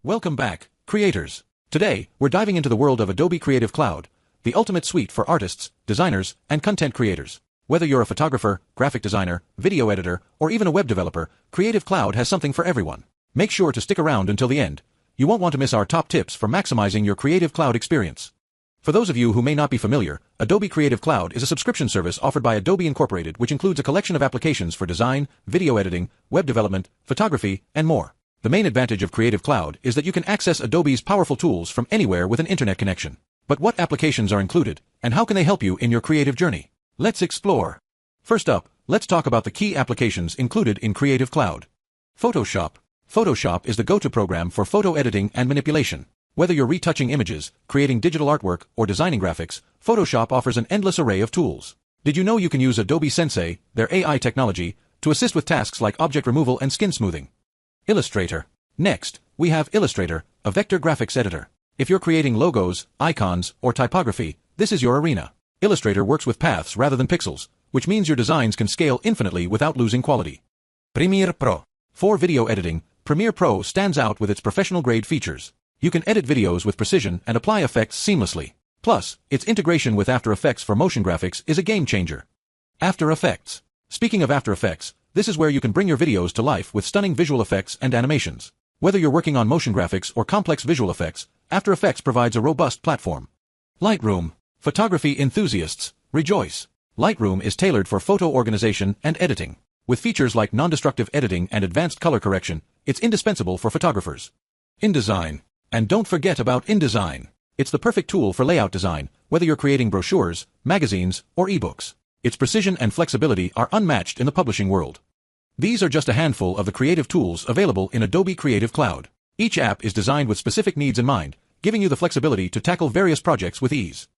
Welcome back, creators. Today, we're diving into the world of Adobe Creative Cloud, the ultimate suite for artists, designers, and content creators. Whether you're a photographer, graphic designer, video editor, or even a web developer, Creative Cloud has something for everyone. Make sure to stick around until the end. You won't want to miss our top tips for maximizing your Creative Cloud experience. For those of you who may not be familiar, Adobe Creative Cloud is a subscription service offered by Adobe Incorporated, which includes a collection of applications for design, video editing, web development, photography, and more. The main advantage of Creative Cloud is that you can access Adobe's powerful tools from anywhere with an internet connection. But what applications are included, and how can they help you in your creative journey? Let's explore. First up, let's talk about the key applications included in Creative Cloud. Photoshop. Photoshop is the go-to program for photo editing and manipulation. Whether you're retouching images, creating digital artwork, or designing graphics, Photoshop offers an endless array of tools. Did you know you can use Adobe Sensei, their AI technology, to assist with tasks like object removal and skin smoothing? Illustrator. Next, we have Illustrator, a vector graphics editor. If you're creating logos, icons, or typography, this is your arena. Illustrator works with paths rather than pixels, which means your designs can scale infinitely without losing quality. Premiere Pro. For video editing, Premiere Pro stands out with its professional-grade features. You can edit videos with precision and apply effects seamlessly. Plus, its integration with After Effects for motion graphics is a game-changer. After Effects. Speaking of After Effects, this is where you can bring your videos to life with stunning visual effects and animations. Whether you're working on motion graphics or complex visual effects, After Effects provides a robust platform. Lightroom. Photography enthusiasts, rejoice. Lightroom is tailored for photo organization and editing. With features like non-destructive editing and advanced color correction, it's indispensable for photographers. InDesign. And don't forget about InDesign. It's the perfect tool for layout design, whether you're creating brochures, magazines, or ebooks. Its precision and flexibility are unmatched in the publishing world. These are just a handful of the creative tools available in Adobe Creative Cloud. Each app is designed with specific needs in mind, giving you the flexibility to tackle various projects with ease.